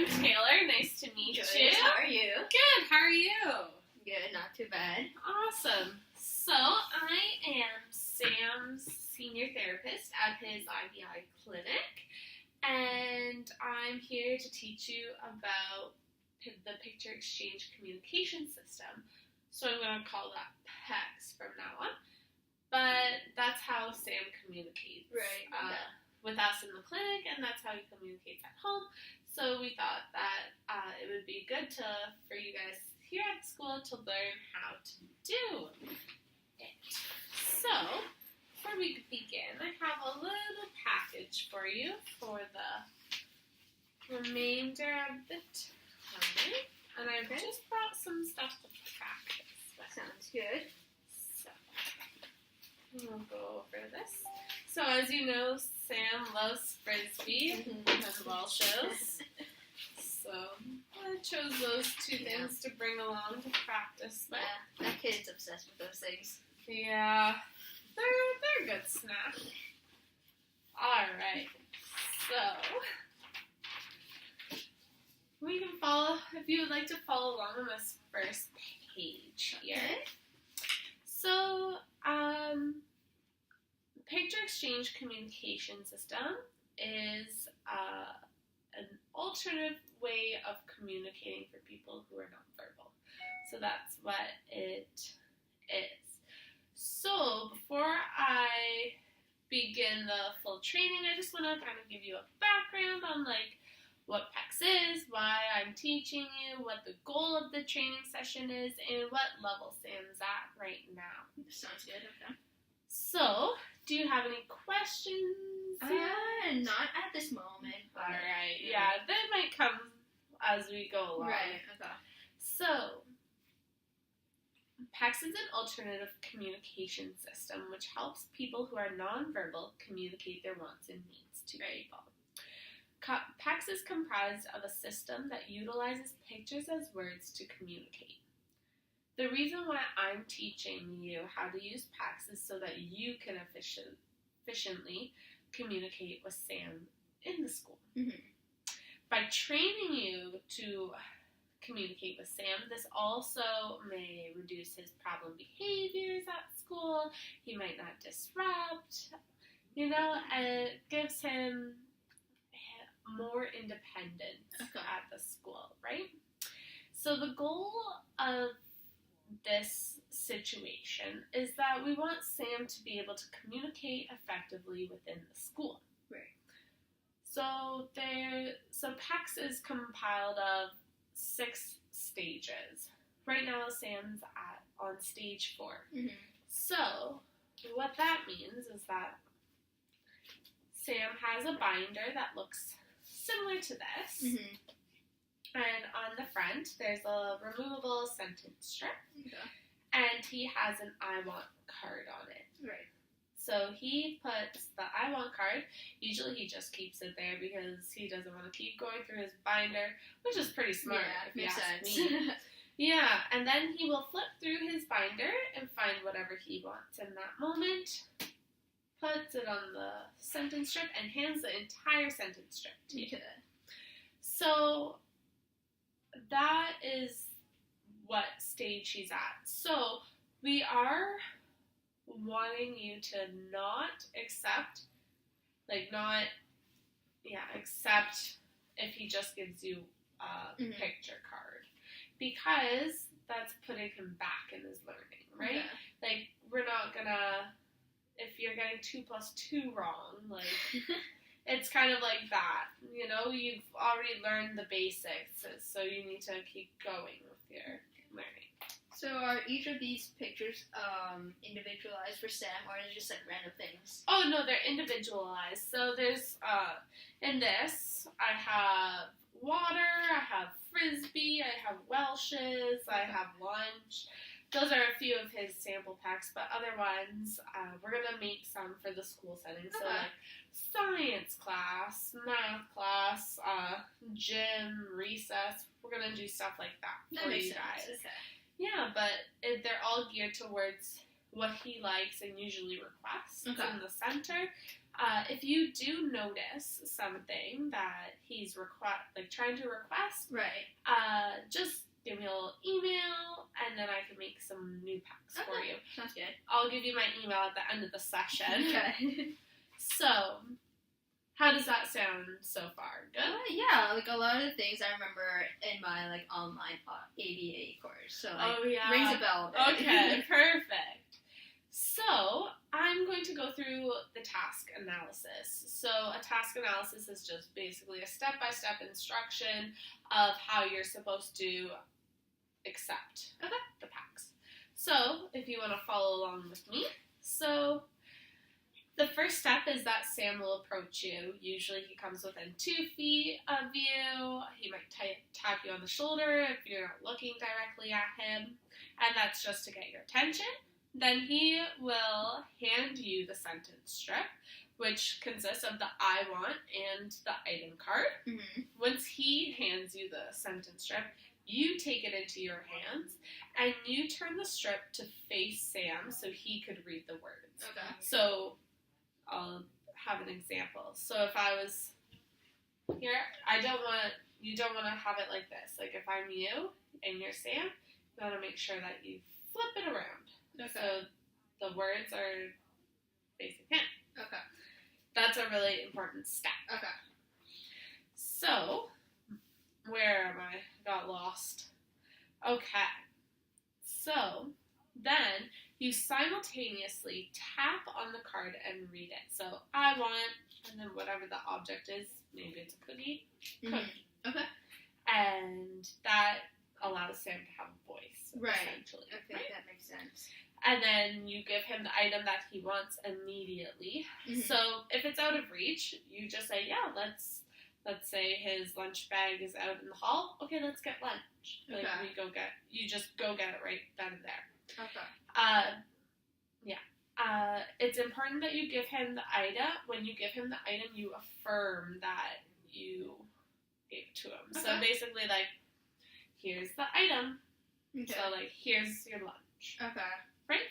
I'm Tayler. Nice to meet you. How are you? Good. How are you? Good, not too bad. Awesome. So, I am Sam's senior therapist at his IBI clinic, and I'm here to teach you about the picture exchange communication system. So I'm going to call that PEX from now on. But that's how Sam communicates with us in the clinic, and that's how he communicates at home. So we thought that it would be good for you guys here at school to learn how to do it. So, before we begin, I have a little package for you for the remainder of the time. And I've just brought some stuff to practice. Sounds good. So, we'll go over this. So, as you know, Sam loves Frisbee and ball shows. So, I chose those two things to bring along to practice with. Yeah, that kid's obsessed with those things. Yeah, they're a good snack. Alright, so we can follow, if you would like to follow along on this first page here. Okay. So, picture exchange communication system is an alternative way of communicating for people who are nonverbal. So that's what it is. So before I begin the full training, I just want to kind of give you a background on what PEX is, why I'm teaching you, what the goal of the training session is, and what level Sam's at right now. Sounds good, okay. So, do you have any questions? Not at this moment. Alright, yeah, they might come as we go along. Right, okay. So, PEX is an alternative communication system which helps people who are nonverbal communicate their wants and needs to people. PEX is comprised of a system that utilizes pictures as words to communicate. The reason why I'm teaching you how to use PEX is so that you can efficiently communicate with Sam in the school. Mm-hmm. By training you to communicate with Sam, this also may reduce his problem behaviors at school. He might not disrupt, and it gives him more independence at the school, right? So the goal of this situation is that we want Sam to be able to communicate effectively within the school. Right. So PEX is compiled of 6 stages. Right now, Sam's on stage 4. Mm-hmm. So, what that means is that Sam has a binder that looks similar to this. Mm-hmm. And on the front, there's a removable sentence strip. Okay. And he has an I want card on it. Right. So he puts the I want card. Usually he just keeps it there because he doesn't want to keep going through his binder, which is pretty smart if you ask me. Yeah, and then he will flip through his binder and find whatever he wants in that moment, puts it on the sentence strip, and hands the entire sentence strip to you. Okay. So that is what stage he's at. So we are wanting you to not accept if he just gives you a picture card, because that's putting him back in his learning, right? Okay. We're not gonna, if you're getting 2 + 2 wrong, it's kind of like that, you've already learned the basics, so you need to keep going with your learning. So are each of these pictures individualized for Sam, or is it just random things? Oh no, they're individualized. So there's in this I have water, I have Frisbee, I have Welch's, I have lunch. Those are a few of his sample packs, but other ones we're gonna make some for the school setting. So science class, math class, gym, recess. We're gonna do stuff like that for you guys. Okay. Yeah, but they're all geared towards what he likes and usually requests Okay. in the center. If you do notice something that he's trying to request, Right. just give me a little email, and then I can make some new packs for you. Sounds good. I'll give you my email at the end of the session. Okay. So, how does that sound so far? Good? Yeah, like a lot of the things I remember in my like online ABA course. So like, Oh, yeah. rings a bell. a bit. Okay, perfect. So, I'm going to go through the task analysis. So, a task analysis is just basically a step-by-step instruction of how you're supposed to accept the packs. So, if you want to follow along with me. So, the first step is that Sam will approach you. Usually he comes within 2 feet of you. He might tap you on the shoulder if you're not looking directly at him. And that's just to get your attention. Then he will hand you the sentence strip, which consists of the I want and the item card. Mm-hmm. Once he hands you the sentence strip, you take it into your hands and you turn the strip to face Sam so he could read the words. Okay. So I'll have an example. So if I was here, you don't want to have it like this. Like if I'm you and you're Sam, you want to make sure that you flip it around. Okay. So the words are facing him. Okay. That's a really important step. Okay. So, where am I? Got lost. Okay. So, then you simultaneously tap on the card and read it. So, I want, and then whatever the object is, maybe it's a cookie. Mm-hmm. Okay. And that allows Sam to have a voice, Right. essentially. Okay, Right? that makes sense. And then you give him the item that he wants immediately. Mm-hmm. So if it's out of reach, you just say, yeah, let's say his lunch bag is out in the hall. Okay, let's get lunch. Like Okay. you just go get it right then and there. Okay. It's important that you give him the item. When you give him the item, you affirm that you gave it to him. Okay. So basically, like, here's the item. Okay. So, like, here's your lunch. Okay. Right?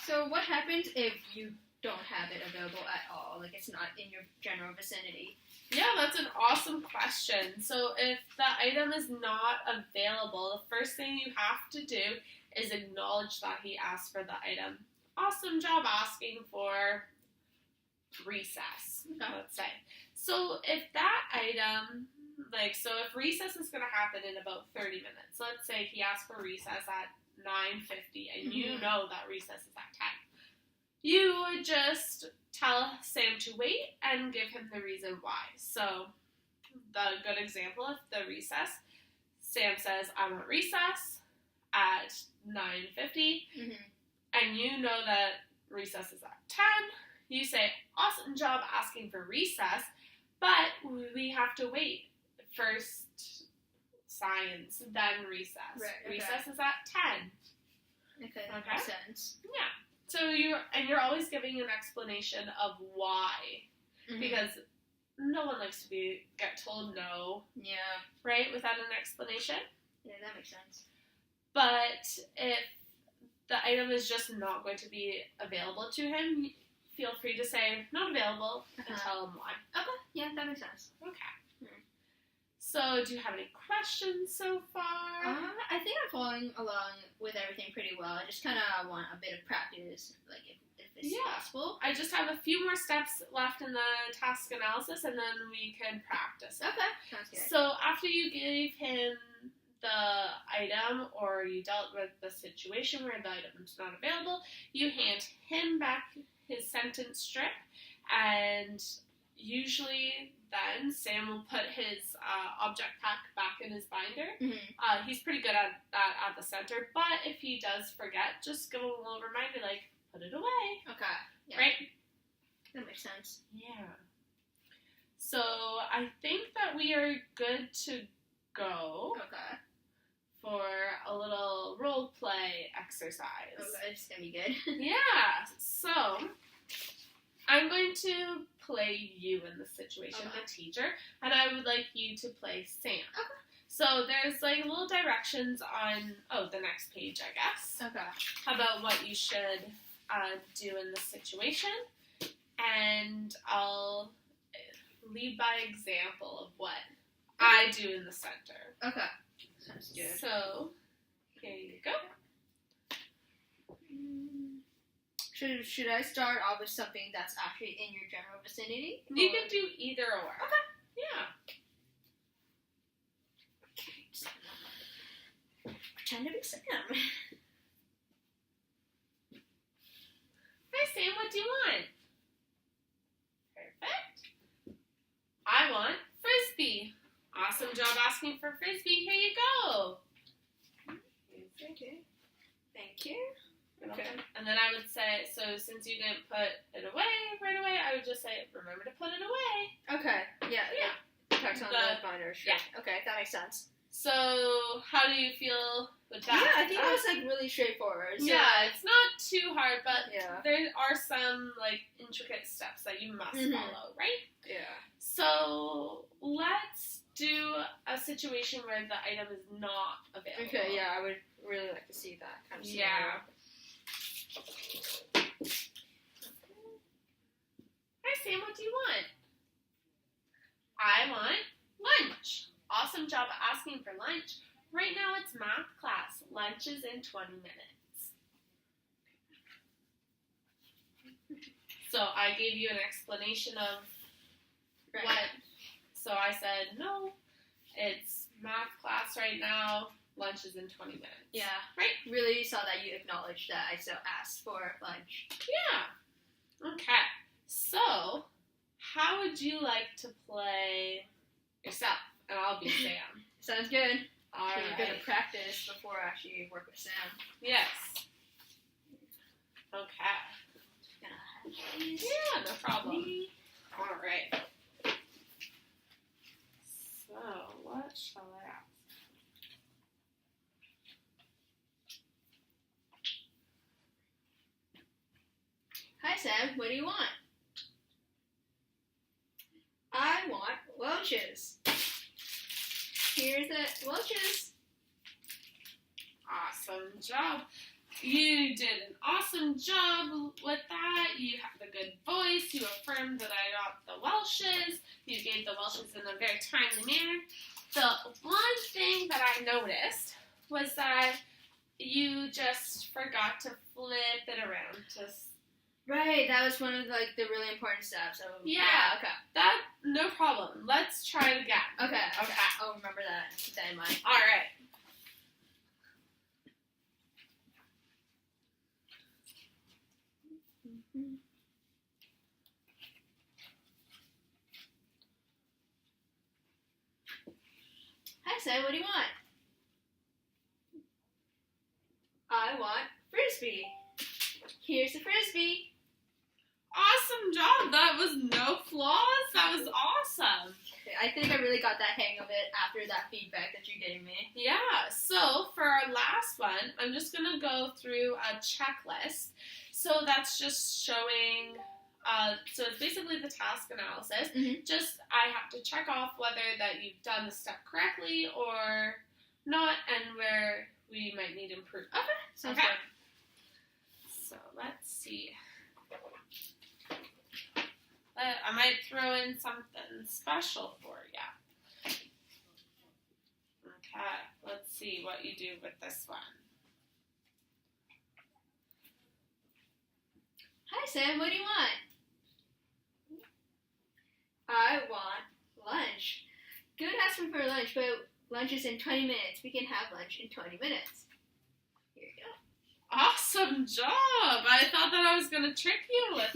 So what happens if you don't have it available at all? Like it's not in your general vicinity? Yeah, that's an awesome question. So if the item is not available, the first thing you have to do is acknowledge that he asked for the item. Awesome job asking for recess, let's say. So if that item, so if recess is going to happen in about 30 minutes, let's say he asked for recess at 9:50 and you know that recess is at 10. You would just tell Sam to wait and give him the reason why. So, the good example of the recess, Sam says, I want recess at 9:50, and you know that recess is at 10. You say, awesome job asking for recess, but we have to wait. First science, then recess. Right, okay. Recess is at 10. Okay, that makes sense. Yeah. So you're always giving an explanation of why, because no one likes to get told no. Yeah. Right? Without an explanation. Yeah, that makes sense. But if the item is just not going to be available to him, feel free to say not available and tell him why. Okay. Yeah, that makes sense. Okay. So, do you have any questions so far? I think I'm following along with everything pretty well. I just kind of want a bit of practice, like if it's possible. I just have a few more steps left in the task analysis, and then we can practice it. Okay, sounds good. So, after you gave him the item, or you dealt with the situation where the item's not available, you hand him back his sentence strip, and usually then Sam will put his object pack back in his binder. He's pretty good at that at the center, but if he does forget, just give him a little reminder, like, put it away. Okay. Yeah. Right? That makes sense. Yeah. So I think that we are good to go for a little role play exercise. Okay, it's gonna be good. Yeah. So I'm going to play you in the situation, the teacher, and I would like you to play Sam. Okay. So there's like little directions on the next page, I guess, Okay. about what you should do in this situation, and I'll lead by example of what I do in the center. Okay. Sounds good. So here you go. Should I start off with something that's actually in your general vicinity? You can do either or. Okay. Yeah. Pretend to be Sam. Hi, Sam. What do you want? Perfect. I want frisbee. Awesome job asking for frisbee. Here you go. Okay. Thank you. Okay. And then I would say, so since you didn't put it away right away, I would just say, remember to put it away. Okay. Yeah. Text on the binder. Sure. Yeah. Okay, that makes sense. So, how do you feel with that? Yeah, I think that was like really straightforward. So. Yeah, it's not too hard, but yeah. there are some like intricate steps that you must follow, right? Yeah. So, let's do a situation where the item is not available. Okay, yeah, I would really like to see that kind of scenario. Yeah. Hi, Sam, what do you want? I want lunch. Awesome job asking for lunch. Right now it's math class. Lunch is in 20 minutes. So I gave you an explanation of what. So I said, no, it's math class right now. Lunch is in 20 minutes. Yeah. Right? Really saw that you acknowledged that I still asked for lunch. Yeah. Okay. So, how would you like to play yourself? And I'll be Sam. Sounds good. All so right. you're going to practice before I actually work with Sam. Yes. Okay. Yeah, no problem. All right. So, what shall I ask? Hi, Sam. What do you want? I want Welch's. Here's the Welch's. Awesome job. You did an awesome job with that. You have a good voice. You affirmed that I got the Welch's. You gave the Welch's in a very timely manner. The one thing that I noticed was that you just forgot to flip it around. Right, that was one of the really important steps. So, yeah, okay. That, no problem. Let's try it again. Okay. I'll remember that. Keep that in mind. All right. Hi, Sam. What do you want? I want frisbee. Here's the frisbee. Awesome job. That was no flaws. That was awesome. I think I really got that hang of it after that feedback that you gave me. Yeah. So for our last one, I'm just going to go through a checklist. So that's just showing, so it's basically the task analysis. Mm-hmm. Just I have to check off whether that you've done the step correctly or not and where we might need improvement. Okay. Sounds Okay. good. So let's see. I might throw in something special for you. Okay, let's see what you do with this one. Hi, Sam. What do you want? I want lunch. Good asking for lunch, but lunch is in 20 minutes. We can have lunch in 20 minutes. Here you go. Awesome job! I thought that I was going to trick you with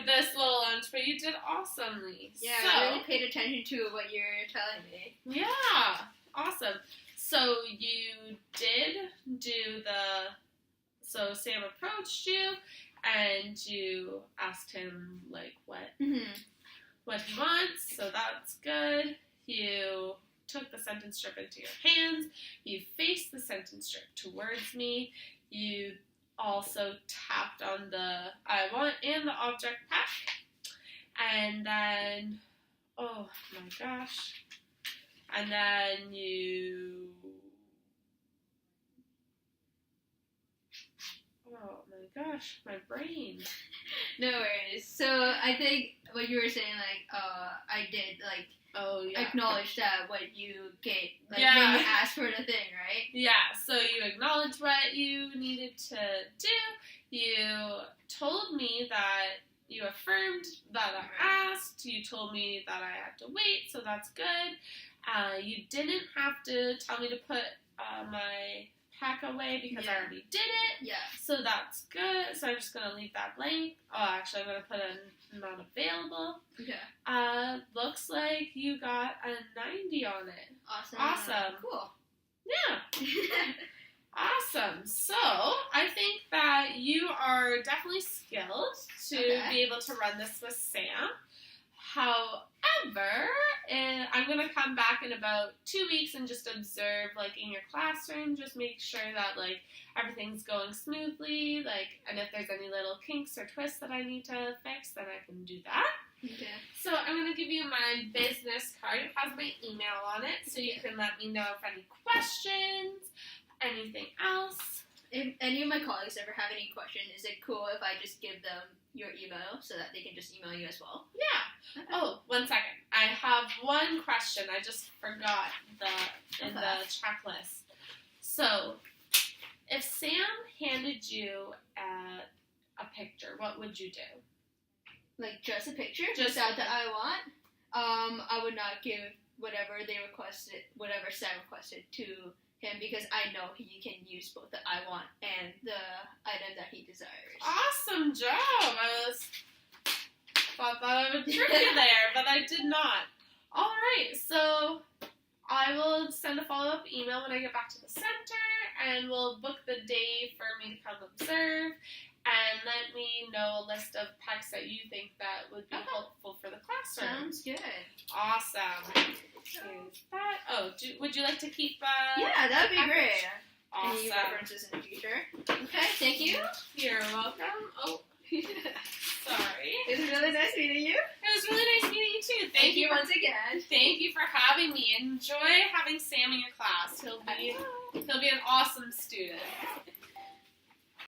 this little lunch, but you did awesomely. Yeah, so, I really paid attention to what you're telling me. Yeah, awesome. So you did do so Sam approached you and you asked him what he wants, so that's good. You took the sentence strip into your hands. You faced the sentence strip towards me. You also tapped on the I want and the object pack. And then, oh my gosh, And then you... Oh my gosh, my brain. No worries. So I think what you were saying, I did, acknowledge that what you gave, when you asked for the thing, right? Yeah, so you acknowledged what you needed to do. You told me that you affirmed that I asked. You told me that I had to wait, so that's good. You didn't have to tell me to put my pack away because I already did it. Yeah. So that's good. So I'm just going to leave that blank. Oh, actually, I'm going to put a not available. Okay. Looks like you got a 90 on it. Awesome. Cool. Yeah. Awesome. So I think that you are definitely skilled to be able to run this with Sam. However, I'm going to come back in about 2 weeks and just observe, in your classroom, just make sure that, everything's going smoothly, and if there's any little kinks or twists that I need to fix, then I can do that. Okay. So I'm going to give you my business card. It has my email on it, so you can let me know if any questions, anything else. If any of my colleagues ever have any questions, is it cool if I just give them your email so that they can just email you as well? Yeah. Okay. Oh, 1 second. I have one question. I just forgot in the checklist. So, if Sam handed you a picture, what would you do? Just a picture? Just without the I want? I would not give whatever Sam requested to him because I know he can use both the I want and the item that he desires. Awesome job! I thought that I would trick you there, but I did not. Alright, so I will send a follow-up email when I get back to the center, and we'll book the day for me to come observe, and let me know a list of packs that you think that would be helpful for the classroom. Sounds good. Awesome. Here's that. Oh, would you like to keep yeah, that would be great. Awesome. Any references in the future? Okay, thank you. You're welcome. Oh, sorry. It was really nice meeting you. It was really nice meeting you too. Thank you once again. Thank you for having me. Enjoy having Sam in your class. He'll be an awesome student.